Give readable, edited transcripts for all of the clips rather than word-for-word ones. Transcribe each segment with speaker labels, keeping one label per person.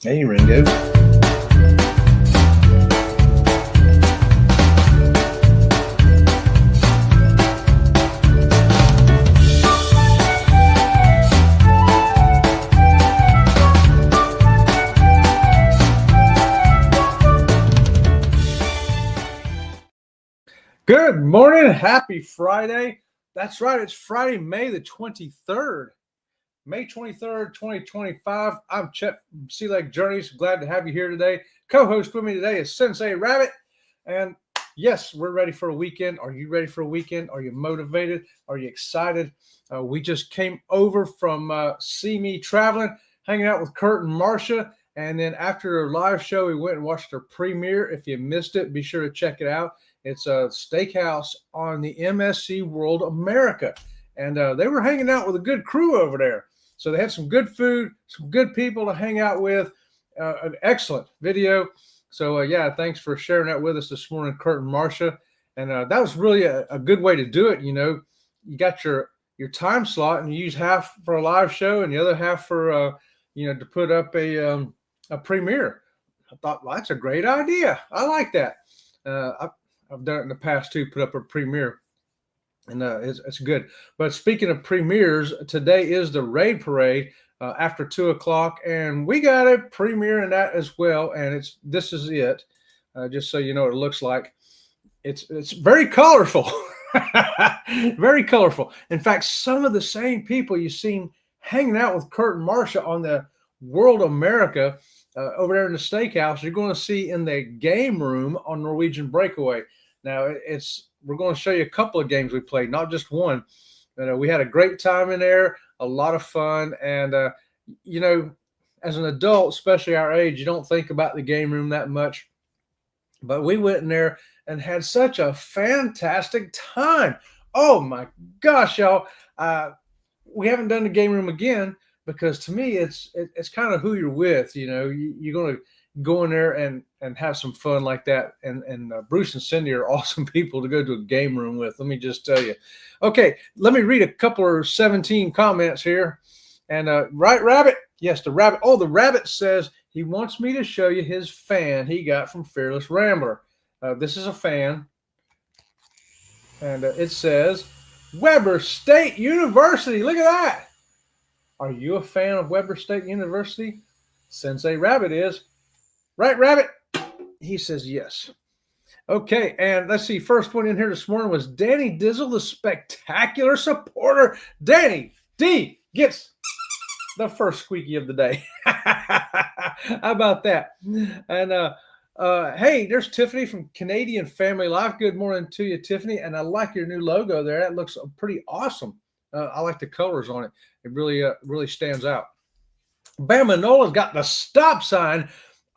Speaker 1: Hey, Ringo. Good morning. Happy Friday. That's right. It's Friday, May the 23rd. May 23rd, 2025. I'm Chet from SealegJourneys. Glad to have you here today. Co-host with me today is Sensei Rabbit. And yes, we're ready for a weekend. Are you ready for a weekend? Are you motivated? Are you excited? We just came over from See Me Traveling, hanging out with Kurt and Marcia. And then after our live show, we went and watched our premiere. If you missed it, be sure to check it out. It's a steakhouse on the MSC World America. And they were hanging out with a good crew over there. So they had some good food, some good people to hang out with, an excellent video. So, yeah, thanks for sharing that with us this morning, Kurt and Marcia. And that was really a good way to do it. You know, you got your time slot and you use half for a live show and the other half for, to put up a premiere. I thought, well, that's a great idea. I like that. I've done it in the past too, put up a premiere. And it's good. But speaking of premieres, today is the Raid Parade after 2 o'clock, and we got a premiere in that as well. And this is it, just so you know what it looks like. It's very colorful, very colorful. In fact, some of the same people you've seen hanging out with Kurt and Marcia on the World America over there in the steakhouse, you're going to see in the game room on Norwegian Breakaway. Now we're going to show you a couple of games we played, not just one. We had a great time in there, a lot of fun. And, as an adult, especially our age, you don't think about the game room that much. But we went in there and had such a fantastic time. Oh, my gosh, y'all. We haven't done the game room again because, to me, it's kind of who you're with. You know, you're going to go in there and have some fun like that. And Bruce and Cindy are awesome people to go to a game room with. Let me just tell you. Okay, let me read a couple of 17 comments here. And right, Rabbit? Yes, the Rabbit. Oh, the Rabbit says he wants me to show you his fan he got from Fearless Rambler. This is a fan. And it says, Weber State University. Look at that. Are you a fan of Weber State University? Sensei Rabbit is. Right, Rabbit? He says yes. Okay, and let's see. First one in here this morning was Danny Dizzle, the spectacular supporter. Danny D gets the first squeaky of the day. How about that? And hey, there's Tiffany from Canadian Family Life. Good morning to you, Tiffany. And I like your new logo there. That looks pretty awesome. I like the colors on it. It really stands out. Bama Nola's got the stop sign.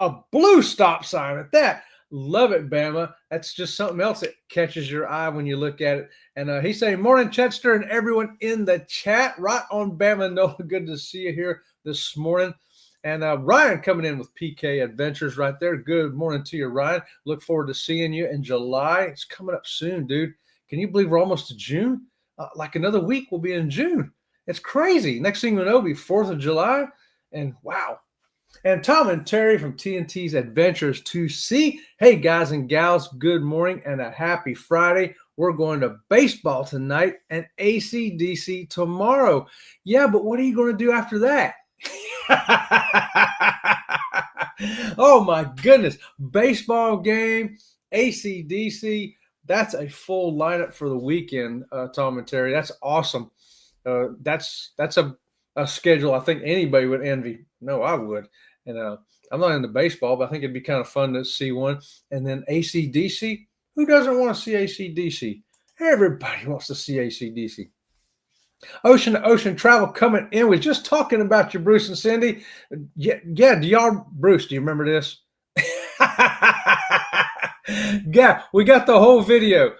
Speaker 1: A blue stop sign at that. Love it, Bama. That's just something else that catches your eye when you look at it. And he's saying, morning, Chetster, and everyone in the chat. Right on, Bama Nola. Good to see you here this morning. And Ryan coming in with PK Adventures right there. Good morning to you, Ryan. Look forward to seeing you in July. It's coming up soon, dude. Can you believe we're almost to June? Like another week, we'll be in June. It's crazy. Next thing we know, it'll be 4th of July. And wow. And Tom and Terry from TNT's Adventures to See. Hey, guys and gals, good morning and a happy Friday. We're going to baseball tonight and AC/DC tomorrow. Yeah, but what are you going to do after that? Oh, my goodness. Baseball game, AC/DC. That's a full lineup for the weekend, Tom and Terry. That's awesome. That's a schedule I think anybody would envy. No, I would. And I'm not into baseball, but I think it'd be kind of fun to see one. And then AC/DC. Who doesn't want to see AC/DC? Everybody wants to see AC/DC. Ocean to Ocean Travel coming in. We're just talking about you, Bruce and Cindy. Yeah. Bruce, do you remember this? Yeah, we got the whole video.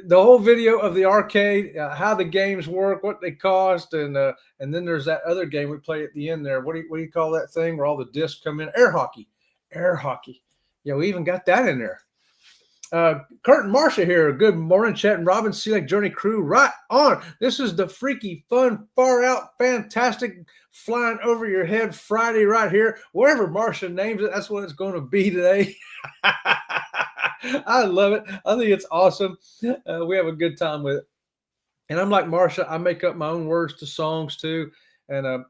Speaker 1: The whole video of the arcade, how the games work, what they cost, and then there's that other game we play at the end there. What do you call that thing where all the discs come in? Air hockey. Yeah, we even got that in there. Kurt and Marsha here. Good morning, Chet and Robin, Sea Lake Journey crew. Right on. This is the freaky, fun, far out, fantastic, flying over your head Friday right here. Wherever Marsha names it, that's what it's going to be today. I love it. I think it's awesome. We have a good time with it. And I'm like Marsha, I make up my own words to songs too. And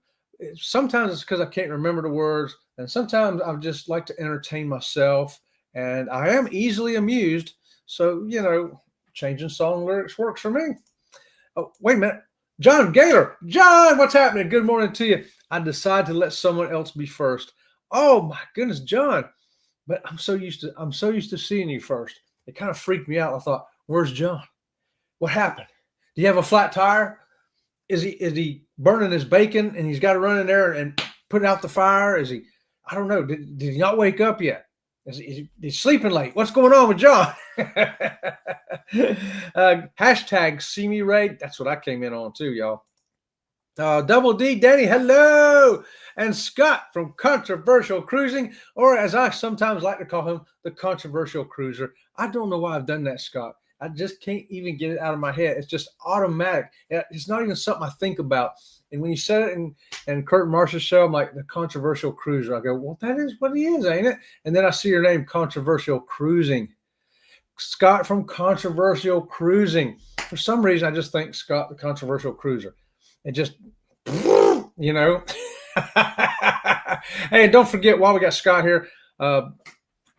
Speaker 1: sometimes it's because I can't remember the words. And sometimes I just like to entertain myself. And I am easily amused. So, changing song lyrics works for me. Oh, wait a minute. John Gaylor. John, what's happening? Good morning to you. I decided to let someone else be first. Oh my goodness, John. But I'm so used to seeing you first. It kind of freaked me out. I thought, where's John? What happened? Do you have a flat tire? Is he burning his bacon and he's got to run in there and put out the fire? Is he? I don't know. Did he not wake up yet? Is he sleeping late? What's going on with John? Hashtag see me raid. That's what I came in on too, y'all. Double D, Danny, hello. And Scott from Controversial Cruising, or as I sometimes like to call him, the Controversial Cruiser. I don't know why I've done that, Scott. I just can't even get it out of my head. It's just automatic. It's not even something I think about. And when you said it in Kurt and Marsha's show, I'm like, the Controversial Cruiser. I go, well, that is what he is, ain't it? And then I see your name, Controversial Cruising. Scott from Controversial Cruising. For some reason, I just think Scott, the Controversial Cruiser. It just, Hey, don't forget, while we got Scott here,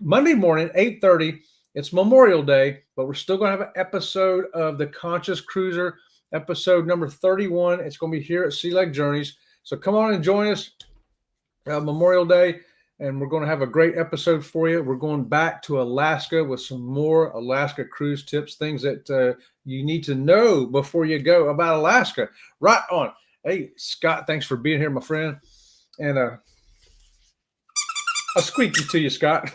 Speaker 1: Monday morning, 8:30, it's Memorial Day, but we're still going to have an episode of the Conscious Cruiser, episode number 31. It's going to be here at Sea Lake Journeys. So come on and join us Memorial Day, and we're going to have a great episode for you. We're going back to Alaska with some more Alaska cruise tips, things that you need to know before you go about Alaska. Right on. Hey, Scott, thanks for being here, my friend. And I'll squeak you to you, Scott.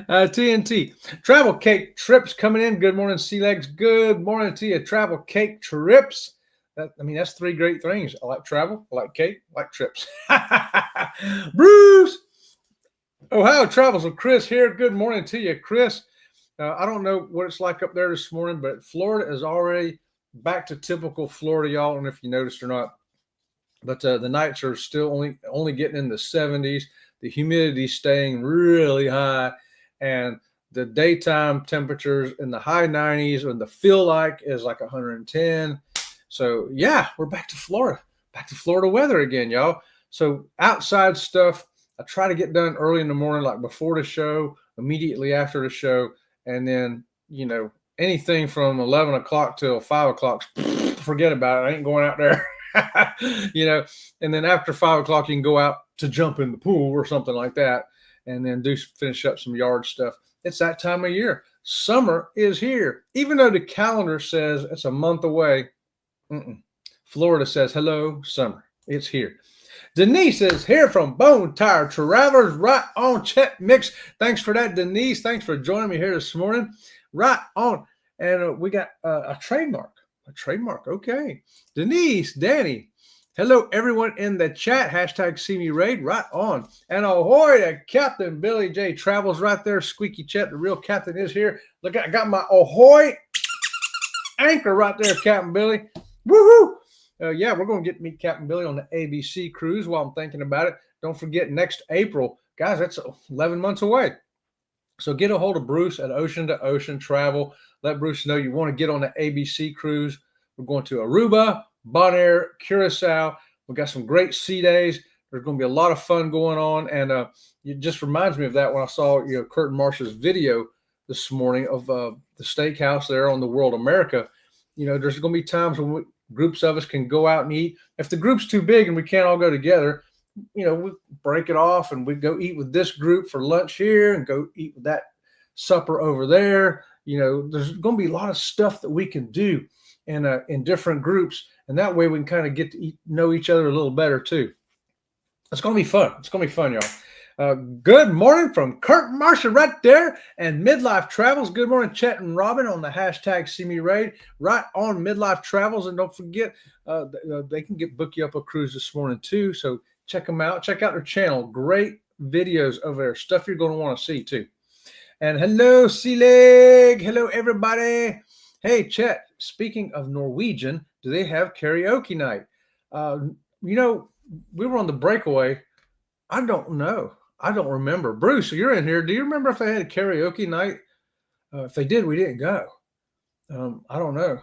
Speaker 1: TNT. Travel Cake Trips coming in. Good morning, Sea Legs. Good morning to you. Travel Cake Trips. That's three great things. I like travel. I like cake. I like trips. Bruce. Ohio Travels with Chris here. Good morning to you, Chris. I don't know what it's like up there this morning, but Florida is already back to typical Florida, y'all. I don't know if you noticed or not. But the nights are still only getting in the 70s. The humidity staying really high, and the daytime temperatures in the high 90s, and the feel like is like 110. So yeah, we're back to Florida weather again, y'all. So outside stuff, I try to get done early in the morning, like before the show, immediately after the show, and then anything from 11 o'clock till 5 o'clock, forget about it. I ain't going out there. And then after 5 o'clock, you can go out to jump in the pool or something like that, and then finish up some yard stuff. It's that time of year. Summer is here. Even though the calendar says it's a month away, Florida says, hello, summer. It's here. Denise is here from Bone Tire Travelers. Right on, Chet Mix. Thanks for that, Denise. Thanks for joining me here this morning. Right on. And we got a trademark. A trademark. Okay. Denise, Danny. Hello, everyone in the chat. Hashtag see me raid. Right on. And ahoy to Captain Billy J. Travels right there. Squeaky Chet, the real captain, is here. Look, I got my ahoy anchor right there, Captain Billy. Woohoo! Yeah, we're going to get to meet Captain Billy on the ABC cruise while I'm thinking about it. Don't forget, next April. Guys, that's 11 months away. So get a hold of Bruce at Ocean to Ocean Travel. Let Bruce know you want to get on the ABC cruise. We're going to Aruba, Bonaire, Curacao. We've got some great sea days. There's going to be a lot of fun going on. And it just reminds me of that when I saw Kurt and Marsha's video this morning of the steakhouse there on the World America. There's going to be times when groups of us can go out and eat. If the group's too big and we can't all go together, we break it off and we go eat with this group for lunch here and go eat with that supper over there. There's going to be a lot of stuff that we can do in different groups, and that way we can kind of get to know each other a little better too. It's going to be fun. It's going to be fun, y'all. Good morning from Kurt and Marsha right there, and Midlife Travels. Good morning, Chet and Robin on the hashtag See Me Raid. Right on Midlife Travels, and don't forget they can book you up a cruise this morning too. So check them out. Check out their channel. Great videos over there. Stuff you're going to want to see too. And hello, Sea Leg. Hello, everybody. Hey, Chet, speaking of Norwegian, do they have karaoke night? We were on the breakaway. I don't know. I don't remember. Bruce, you're in here. Do you remember if they had a karaoke night? If they did, we didn't go. I don't know.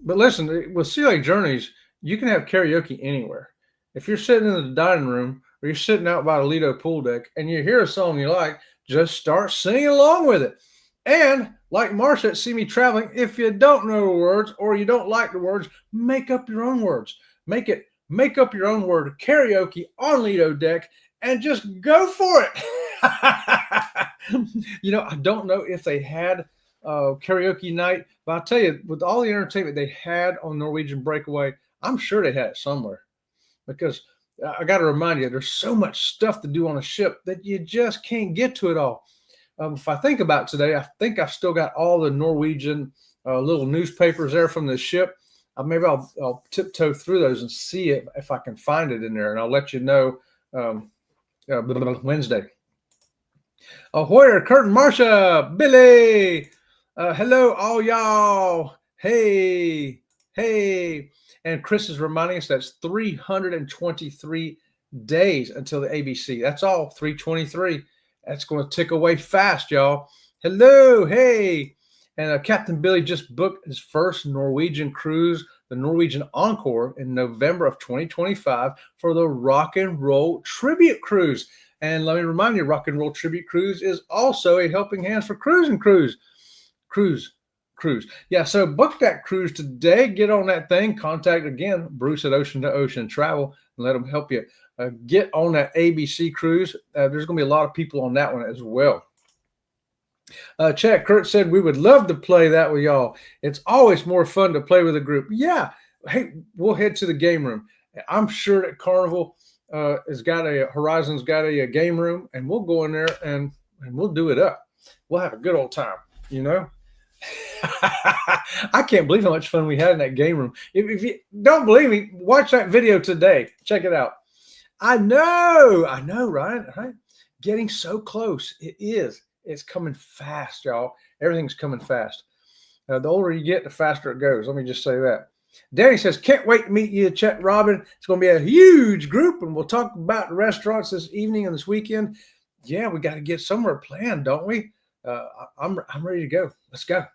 Speaker 1: But listen, with Sea Lake Journeys, you can have karaoke anywhere. If you're sitting in the dining room or you're sitting out by the Lido pool deck and you hear a song you like, just start singing along with it. And like Marsha at See Me Traveling, if you don't know the words or you don't like the words, make up your own words. Make up your own word karaoke on Lido deck and just go for it. I don't know if they had karaoke night, but I'll tell you, with all the entertainment they had on Norwegian Breakaway, I'm sure they had it somewhere. Because I got to remind you, there's so much stuff to do on a ship that you just can't get to it all. If I think about today, I think I've still got all the Norwegian little newspapers there from the ship. Maybe I'll tiptoe through those and see if I can find it in there, and I'll let you know Wednesday. Hoyer, Kurt and Marsha, Billy, hello all y'all. Hey. And Chris is reminding us that's 323 days until the ABC. That's all, 323. That's going to tick away fast, y'all. Hello, hey. And Captain Billy just booked his first Norwegian cruise, the Norwegian Encore, in November of 2025 for the Rock and Roll Tribute Cruise. And let me remind you, Rock and Roll Tribute Cruise is also a helping hands for Cruise. Yeah, so book that cruise today. Get on that thing. Contact, again, Bruce at Ocean to Ocean Travel, and let them help you get on that ABC cruise. There's going to be a lot of people on that one as well. Chat, Kurt said we would love to play that with y'all. It's always more fun to play with a group. Yeah, hey, we'll head to the game room. I'm sure that Carnival Horizon's got a game room, and we'll go in there and we'll do it up. We'll have a good old time, I can't believe how much fun we had in that game room. If you don't believe me, watch that video today. Check it out. I know, Ryan, right? Getting so close. It is. It's coming fast, y'all. Everything's coming fast. The older you get, the faster it goes. Let me just say that. Danny says, can't wait to meet you, Chet Robin. It's going to be a huge group, and we'll talk about the restaurants this evening and this weekend. Yeah, we got to get somewhere planned, don't we? I'm ready to go. Let's go.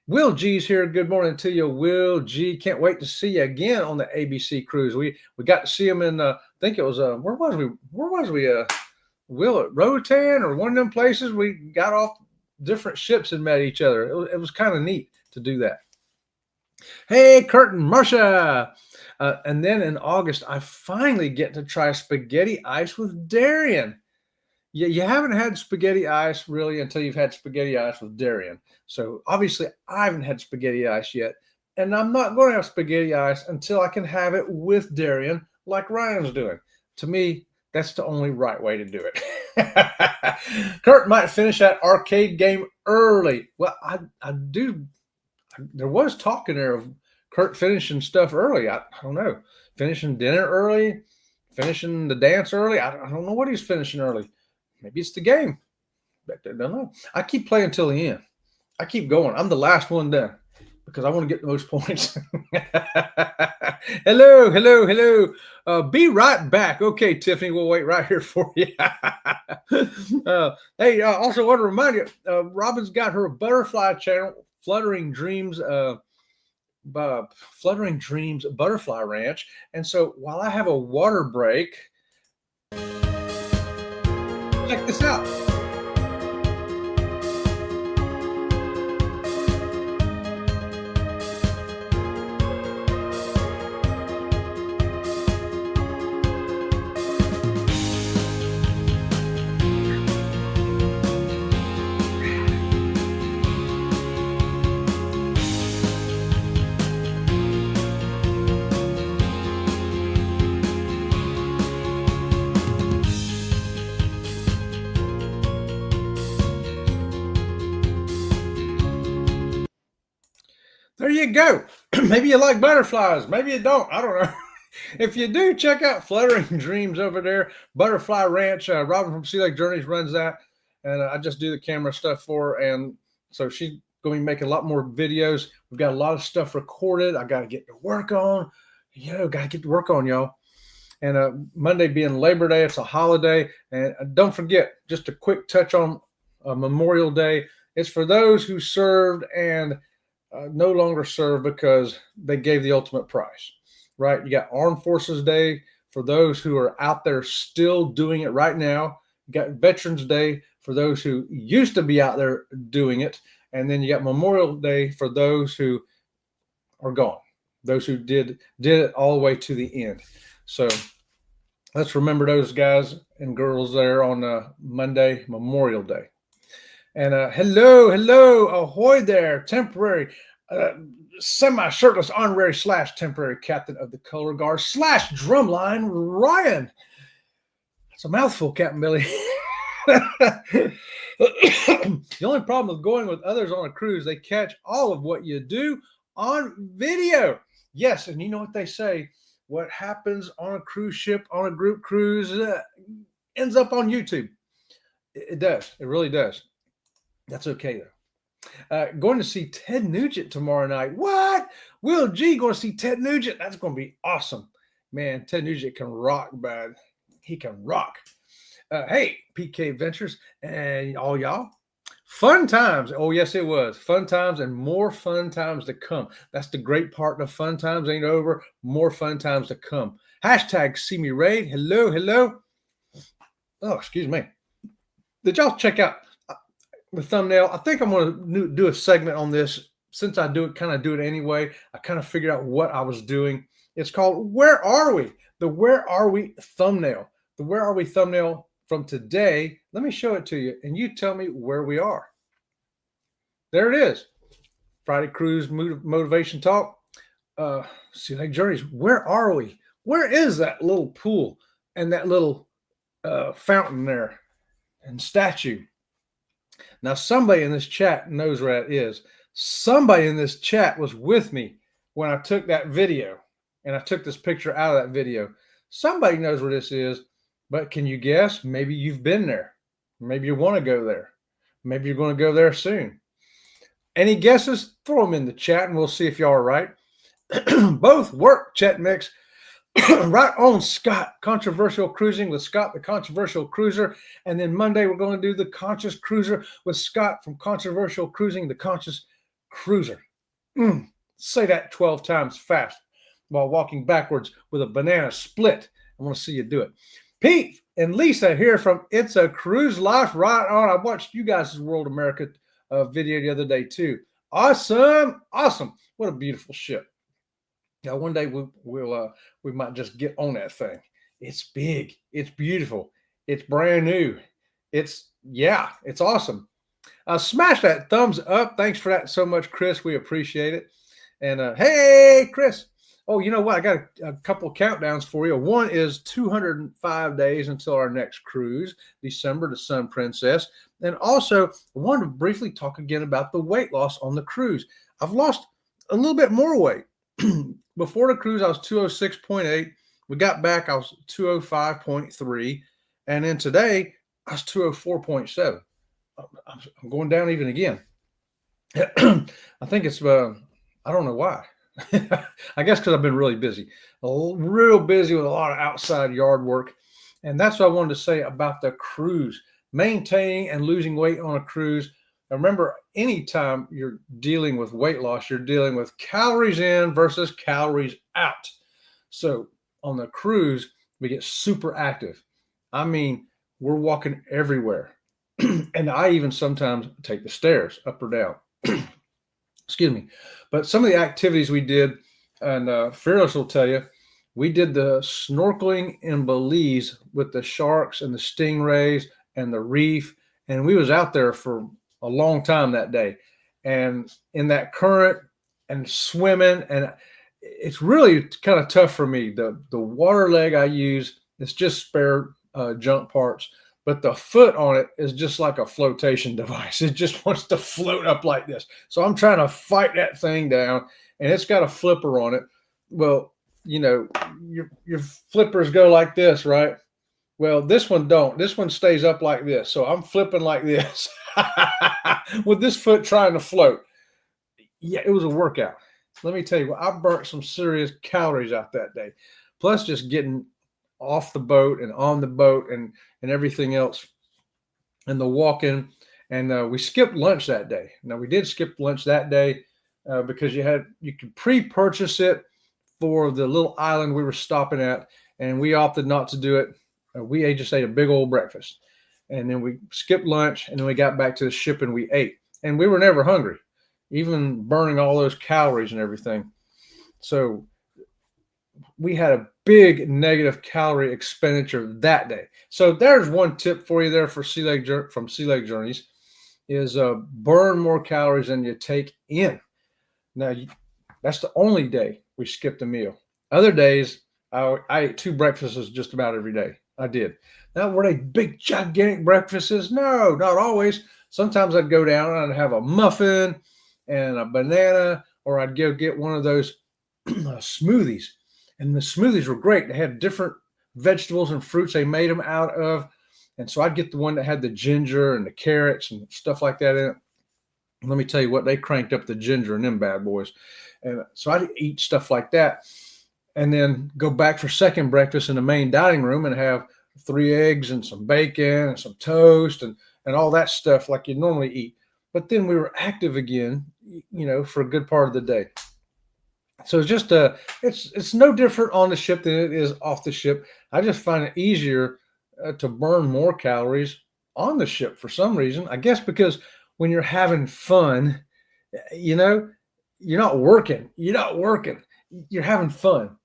Speaker 1: Will G's here. Good morning to you, Will G. Can't wait to see you again on the ABC cruise. We got to see him in I think it was where was we? Will, at Roatan or one of them places. We got off different ships and met each other. It was kind of neat to do that. Hey, Kurt and Marsha. And then in August, I finally get to try spaghetti ice with Darian. Yeah, you haven't had spaghetti ice really until you've had spaghetti ice with Darian. So obviously I haven't had spaghetti ice yet. And I'm not going to have spaghetti ice until I can have it with Darian like Ryan's doing. To me, that's the only right way to do it. Kurt might finish that arcade game early. Well, I do. There was talk in there of Kurt finishing stuff early. I don't know. Finishing dinner early, finishing the dance early. I don't know what he's finishing early. Maybe it's the game. I don't know. I keep playing till the end. I keep going. I'm the last one done because I want to get the most points. Hello. Be right back. Okay, Tiffany, we'll wait right here for you. Hey, also want to remind you, Robin's got her butterfly channel, Fluttering Dreams Butterfly Ranch. And so while I have a water break, check this out. There you go. Maybe you like butterflies. Maybe you don't. I don't know. If you do, check out Fluttering Dreams over there. Butterfly Ranch. Robin from Sea Lake Journeys runs that. and I just do the camera stuff for her. And so she's going to be making a lot more videos. We've got a lot of stuff recorded. I got to get to work on. Got to get to work on, y'all. And Monday being Labor Day, it's a holiday. And don't forget, just a quick touch on Memorial Day. It's for those who served and no longer serve because they gave the ultimate price, right? You got Armed Forces Day for those who are out there still doing it right now. You got Veterans Day for those who used to be out there doing it. And then you got Memorial Day for those who are gone, those who did it all the way to the end. So let's remember those guys and girls there on Monday, Memorial Day. And hello, ahoy there, temporary, semi-shirtless honorary / temporary captain of the color guard / drumline, Ryan. That's a mouthful, Captain Billy. The only problem with going with others on a cruise, they catch all of what you do on video. Yes, and you know what they say, what happens on a cruise ship, on a group cruise, ends up on YouTube. It does. It really does. That's okay, though. Going to see Ted Nugent tomorrow night. What? Will G going to see Ted Nugent? That's going to be awesome. Man, Ted Nugent can rock, bud. He can rock. Hey, PK Ventures and all y'all. Fun times. Oh, yes, it was. Fun times and more fun times to come. That's the great part. The fun times ain't over. More fun times to come. Hashtag see me raid. Hello. Oh, excuse me. Did y'all check out the thumbnail? I think I'm going to do a segment on this. Since I do it anyway, I kind of figured out what I was doing. It's called Where Are We? The Where Are We thumbnail. The Where Are We thumbnail from today. Let me show it to you, and you tell me where we are. There it is. Friday Cruise Motivation Talk. Sea Lake Journeys. Where are we? Where is that little pool and that little fountain there and statue? Now, somebody in this chat knows where that is. Somebody in this chat was with me when I took that video, and I took this picture out of that video. Somebody knows where this is, but can you guess? Maybe you've been there. Maybe you want to go there. Maybe you're going to go there soon. Any guesses? Throw them in the chat, and we'll see if y'all are right. Both work, Chet Mix. Right on, Scott. Controversial Cruising with Scott, the Controversial Cruiser. And then Monday, we're going to do the Conscious Cruiser with Scott from Controversial Cruising, the Conscious Cruiser. Say that 12 times fast while walking backwards with a banana split. I want to see you do it. Pete and Lisa here from It's a Cruise Life. Right on. I watched you guys' World America video the other day too. Awesome. What a beautiful ship. Now, one day we might just get on that thing. It's big. It's beautiful. It's brand new. It's awesome. Smash that thumbs up. Thanks for that so much, Chris. We appreciate it. And hey, Chris. Oh, you know what? I got a couple of countdowns for you. One is 205 days until our next cruise, December, the Sun Princess. And also, I wanted to briefly talk again about the weight loss on the cruise. I've lost a little bit more weight. Before the cruise, I was 206.8. We got back, I was 205.3. And then today, I was 204.7. I'm going down even again. I think it's, I don't know why. I guess because I've been really busy. Real busy with a lot of outside yard work. And that's what I wanted to say about the cruise. Maintaining and losing weight on a cruise. Remember, anytime you're dealing with weight loss, you're dealing with calories in versus calories out. So on the cruise, we get super active. I mean, we're walking everywhere. And I even sometimes take the stairs up or down. Excuse me. But some of the activities we did, and Fearless will tell you, we did the snorkeling in Belize with the sharks and the stingrays and the reef. And we was out there for a long time that day, and in that current and swimming, and it's really kind of tough for me. The water leg I use, it's just spare junk parts, but the foot on it is just like a flotation device. It just wants to float up like this. So I'm trying to fight that thing down, and it's got a flipper on it. Well, you know, your flippers go like this, right? Well, this one don't. This one stays up like this. So I'm flipping like this with this foot trying to float. Yeah, it was a workout. Let me tell you what, I burnt some serious calories out that day. Plus just getting off the boat and on the boat and everything else and the walking. And we skipped lunch that day. Now we did skip lunch that day because you could pre-purchase it for the little island we were stopping at, and we opted not to do it. We just ate a big old breakfast, and then we skipped lunch, and then we got back to the ship and we ate, and we were never hungry, even burning all those calories and everything. So we had a big negative calorie expenditure that day. So there's one tip for you there for from Sea Leg Journeys is burn more calories than you take in. Now, that's the only day we skipped a meal. Other days, I ate 2 breakfasts just about every day. I did. Now, were they big, gigantic breakfasts? No, not always. Sometimes I'd go down and I'd have a muffin and a banana, or I'd go get one of those smoothies. And the smoothies were great. They had different vegetables and fruits they made them out of. And so I'd get the one that had the ginger and the carrots and stuff like that in it. Let me tell you what, they cranked up the ginger in them bad boys. And so I'd eat stuff like that and then go back for second breakfast in the main dining room and have 3 eggs and some bacon and some toast and all that stuff like you normally eat. But then we were active again, for a good part of the day. So it's just it's no different on the ship than it is off the ship. I just find it easier to burn more calories on the ship for some reason. I guess because when you're having fun, you're not working. You're having fun.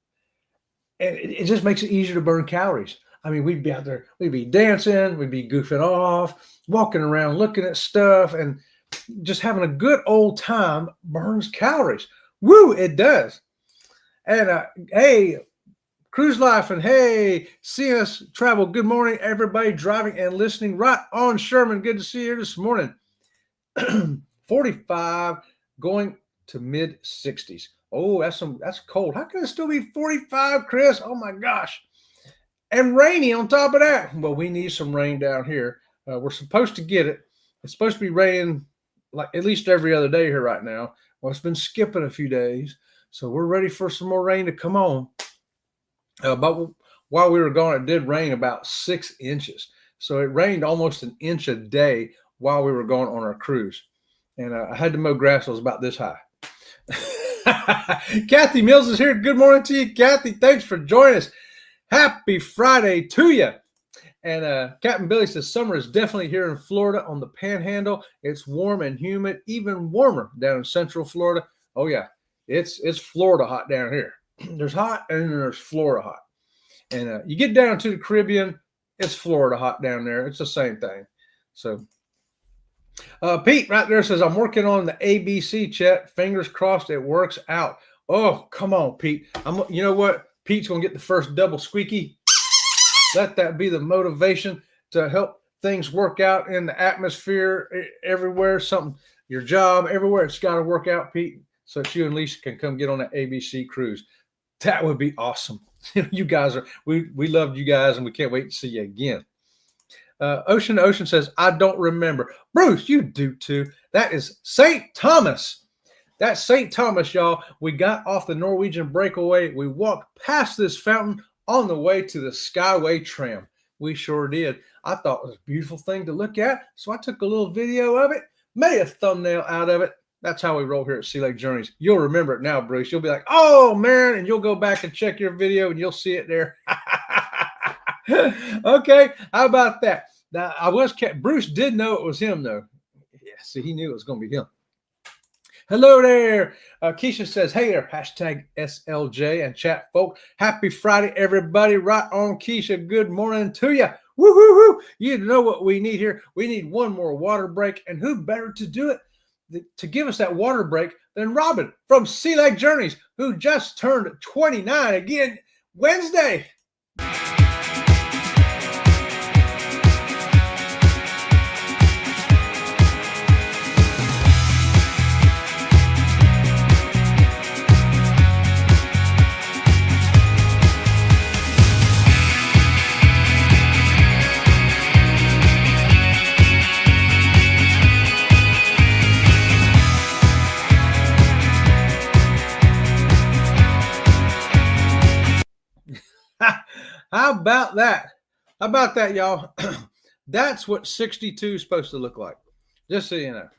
Speaker 1: And it just makes it easier to burn calories. I mean, we'd be out there, we'd be dancing, we'd be goofing off, walking around, looking at stuff, and just having a good old time burns calories. Woo, it does. And hey, Cruise Life, and hey, see us travel. Good morning, everybody driving and listening right on Sherman. Good to see you this morning. 45 going to mid 60s. Oh, that's cold. How can it still be 45, Chris? Oh my gosh. And rainy on top of that. Well, we need some rain down here. We're supposed to get it. It's supposed to be raining like at least every other day here right now. Well, it's been skipping a few days, so we're ready for some more rain to come on. But while we were gone, it did rain about 6 inches. So it rained almost an inch a day while we were going on our cruise. And I had to mow grass that was about this high. Kathy Mills is here. Good morning to you, Kathy. Thanks for joining us. Happy Friday to you. And Captain Billy says summer is definitely here in Florida on the Panhandle. It's warm and humid, even warmer down in Central Florida. Oh yeah, it's Florida hot down here. There's hot and then there's Florida hot. And you get down to the Caribbean, it's Florida hot down there. It's the same thing. So Pete right there says, I'm working on the ABC chat. Fingers crossed it works out. Oh, come on, Pete. You know what? Pete's going to get the first double squeaky. Let that be the motivation to help things work out in the atmosphere everywhere. Your job, everywhere. It's got to work out, Pete, so that you and Lisa can come get on that ABC cruise. That would be awesome. You guys we loved you guys, and we can't wait to see you again. Ocean says, I don't remember. Bruce, you do too. That is St. Thomas. That's St. Thomas, y'all. We got off the Norwegian breakaway. We walked past this fountain on the way to the Skyway tram. We sure did. I thought it was a beautiful thing to look at, so I took a little video of it, made a thumbnail out of it. That's how we roll here at Sea Leg Journeys. You'll remember it now, Bruce. You'll be like, oh, man, and you'll go back and check your video, and you'll see it there. Okay, how about that? Now, Bruce did know it was him, though. Yeah, see, he knew it was going to be him. Hello there. Keisha says, hey there, hashtag SLJ and chat folk. Happy Friday, everybody. Right on, Keisha. Good morning to you. Woo-hoo-hoo. You know what we need here. We need one more water break, and who better to do it to give us that water break than Robin from Sea Leg Journeys, who just turned 29 again Wednesday. How about that? How about that, y'all? That's what 62 is supposed to look like. Just so you know.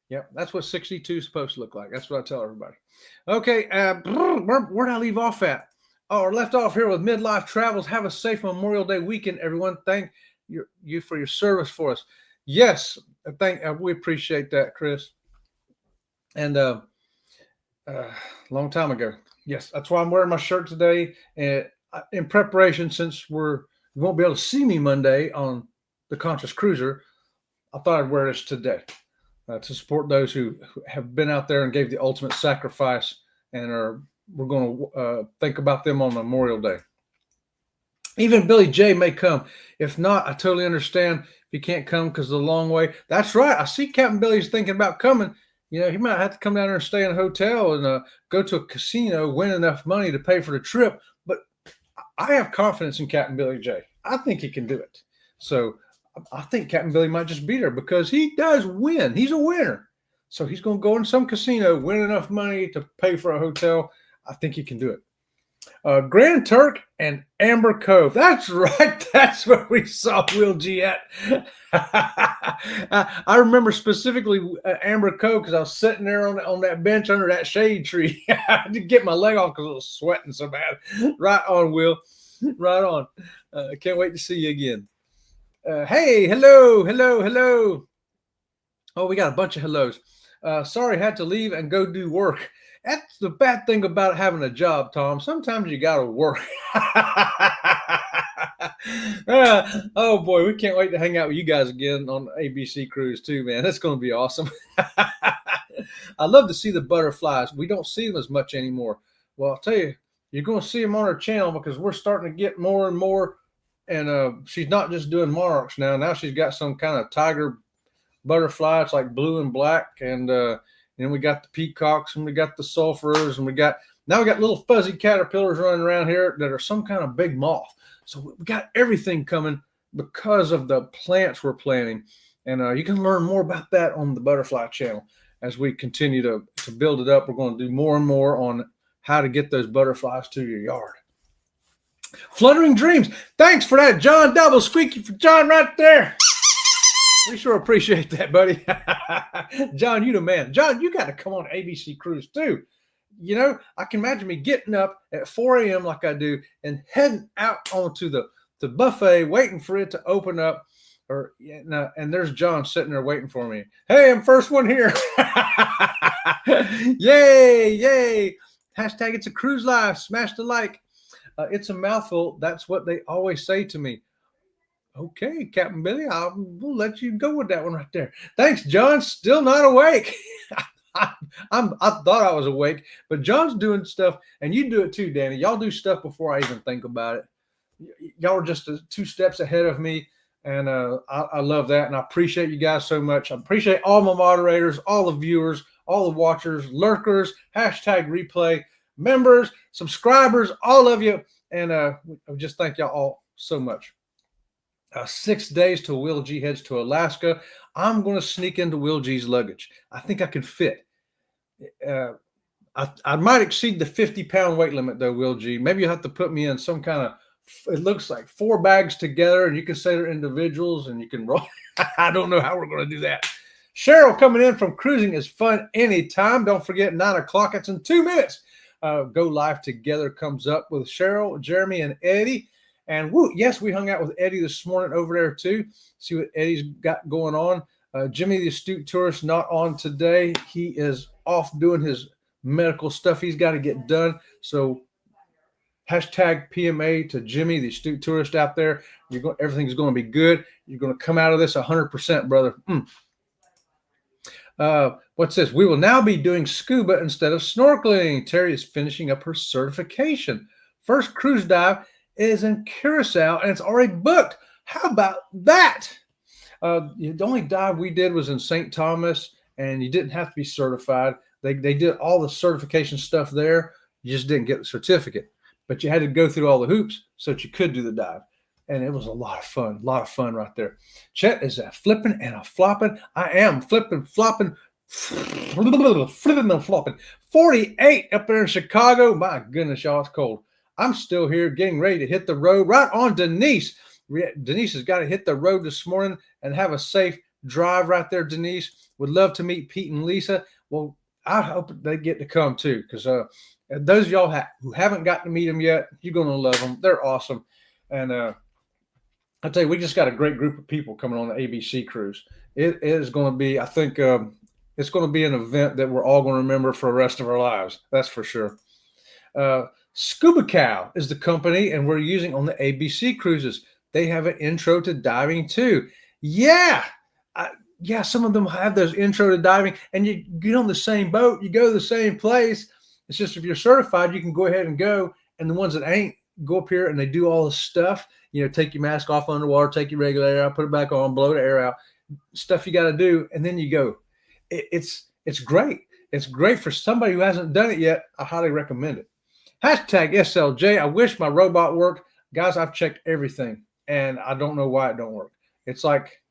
Speaker 1: Yep, that's what 62 is supposed to look like. That's what I tell everybody. Okay, where'd I leave off at? Oh, I left off here with Midlife Travels. Have a safe Memorial Day weekend, everyone. Thank you for your service for us. Yes, we appreciate that, Chris. And long time ago. Yes, that's why I'm wearing my shirt today. And in preparation, since you won't be able to see me Monday on the Conscious Cruiser, I thought I'd wear this today to support those who have been out there and gave the ultimate sacrifice, and we're going to think about them on Memorial Day. Even Billy J may come. If not, I totally understand if he can't come because of the long way. That's right. I see Captain Billy's thinking about coming. You know, he might have to come down there and stay in a hotel and go to a casino, win enough money to pay for the trip. But I have confidence in Captain Billy J. I think he can do it. So I think Captain Billy might just be there because he does win. He's a winner. So he's going to go in some casino, win enough money to pay for a hotel. I think he can do it. Grand Turk and Amber Cove. That's right. That's where we saw Will G at. I remember specifically Amber Cove because I was sitting there on that bench under that shade tree. I had to get my leg off because I was sweating so bad. Right on, Will. Right on. I can't wait to see you again. Hey, hello. Oh, we got a bunch of hellos. Sorry, had to leave and go do work. That's the bad thing about having a job, Tom. Sometimes you got to work. Oh, boy, we can't wait to hang out with you guys again on ABC Cruise, too, man. That's going to be awesome. I love to see the butterflies. We don't see them as much anymore. Well, I'll tell you, you're going to see them on our channel because we're starting to get more and more. And she's not just doing monarchs now. Now she's got some kind of tiger butterfly. It's like blue and black. And we got the peacocks and we got the sulfurs and we got little fuzzy caterpillars running around here that are some kind of big moth. So we got everything coming because of the plants we're planting. And you can learn more about that on the Butterfly channel as we continue to build it up. We're going to do more and more on how to get those butterflies to your yard. Fluttering Dreams. Thanks for that, John. Double squeaky for John right there. We sure appreciate that, buddy. John, you the man. John, you got to come on ABC Cruise too. You know, I can imagine me getting up at 4 a.m. like I do and heading out onto the buffet, waiting for it to open up. And there's John sitting there waiting for me. Hey, I'm first one here. Yay. Hashtag it's a cruise life. Smash the like. It's a mouthful. That's what they always say to me. Okay, Captain Billy, we'll let you go with that one right there. Thanks, John. Still not awake. I thought I was awake, but John's doing stuff, and you do it too, Danny. Y'all do stuff before I even think about it. Y'all are just 2 steps ahead of me, and I love that, and I appreciate you guys so much. I appreciate all my moderators, all the viewers, all the watchers, lurkers, hashtag replay, members, subscribers, all of you, and I just thank y'all all so much. 6 days till Will G heads to Alaska. I'm going to sneak into Will G's luggage. I think I can fit. I might exceed the 50-pound weight limit, though, Will G. Maybe you'll have to put me in some kind of, it looks like 4 bags together, and you can say they're individuals, and you can roll. I don't know how we're going to do that. Cheryl coming in from cruising is fun anytime. Don't forget, 9 o'clock. It's in 2 minutes. Go Live Together comes up with Cheryl, Jeremy, and Eddie. And yes, we hung out with Eddie this morning over there too. See what Eddie's got going on. Jimmy the Astute Tourist not on today. He is off doing his medical stuff he's got to get done. So hashtag PMA to Jimmy the Astute Tourist out there. Everything's going to be good. You're going to come out of this 100%, brother. What's this? We will now be doing scuba instead of snorkeling. Terry is finishing up her certification. First cruise dive is in Curacao, and it's already booked. How about that? The only dive we did was in St. Thomas, and you didn't have to be certified. They did all the certification stuff there. You just didn't get the certificate, but you had to go through all the hoops so that you could do the dive, and it was a lot of fun right there. Chet is a flipping and a flopping. I am flipping, flopping, flipping and flopping. 48 up there in Chicago. My goodness, y'all, it's cold. I'm still here getting ready to hit the road. Right on, Denise. Denise has got to hit the road this morning and have a safe drive right there, Denise. Would love to meet Pete and Lisa. Well, I hope they get to come too, because those of y'all who haven't gotten to meet them yet, you're going to love them. They're awesome. And I'll tell you, we just got a great group of people coming on the ABC cruise. It is going to be, I think, it's going to be an event that we're all going to remember for the rest of our lives. That's for sure. Scuba Cow is the company, and we're using on the ABC cruises. They have an intro to diving too. Yeah. Yeah, some of them have those intro to diving, and you get on the same boat, you go to the same place. It's just if you're certified, you can go ahead and go. And the ones that ain't, go up here and they do all the stuff. You know, take your mask off underwater, take your regulator out, put it back on, blow the air out, stuff you got to do, and then you go. It's great. It's great for somebody who hasn't done it yet. I highly recommend it. Hashtag SLJ. I wish my robot worked. Guys, I've checked everything, and I don't know why it don't work. It's like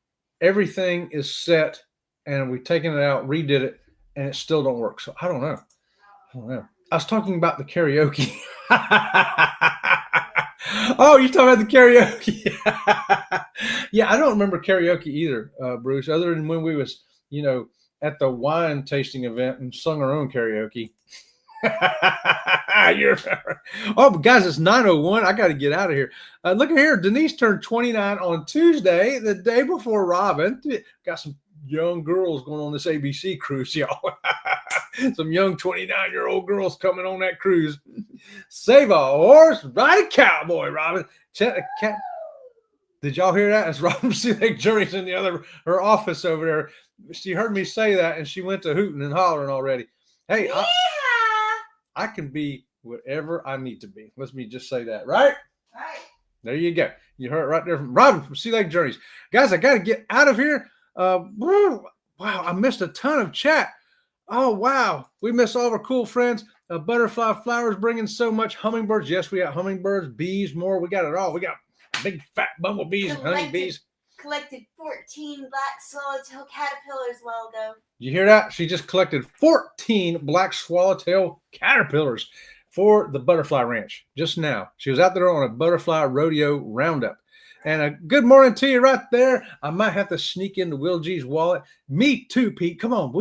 Speaker 1: everything is set, and we've taken it out, redid it, and it still don't work. So I don't know. I was talking about the karaoke. Oh, you're talking about the karaoke. Yeah, I don't remember karaoke either, Bruce, other than when we was, at the wine tasting event and sung our own karaoke. Oh, but guys, it's 9:01. I got to get out of here. Look at here. Denise turned 29 on Tuesday, the day before Robin. Got some young girls going on this ABC cruise, y'all. Some young 29-year-old girls coming on that cruise. Save a horse, ride a cowboy, Robin. Did y'all hear that? It's Robin StreamYard in her office over there. She heard me say that, and she went to hooting and hollering already. Hey, I can be whatever I need to be. Let me just say that, right? Right. There you go. You heard it right there from Robin from StreamYard. Guys, I got to get out of here. Wow, I missed a ton of chat. Oh, wow. We miss all of our cool friends. Butterfly Flowers bringing so much. Hummingbirds. Yes, we got hummingbirds, bees, more. We got it all. We got big fat bumblebees and honeybees.
Speaker 2: Collected 14 black swallowtail caterpillars a while ago.
Speaker 1: You hear that? She just collected 14 black swallowtail caterpillars for the Butterfly Ranch just now. She was out there on a butterfly rodeo roundup. And a good morning to you right there. I might have to sneak into Will G's wallet. Me too, Pete. Come on.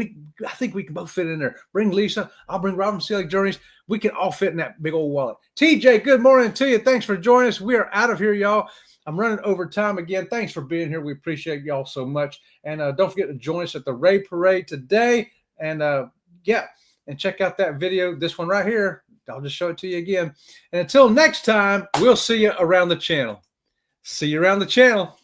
Speaker 1: I think we can both fit in there. Bring Lisa. I'll bring Robin StreamYard. We can all fit in that big old wallet. TJ, good morning to you. Thanks for joining us. We are out of here, y'all. I'm running over time again. Thanks for being here. We appreciate y'all so much. And don't forget to join us at the Ray Parade today. And and check out that video. This one right here. I'll just show it to you again. And until next time, we'll see you around the channel. See you around the channel.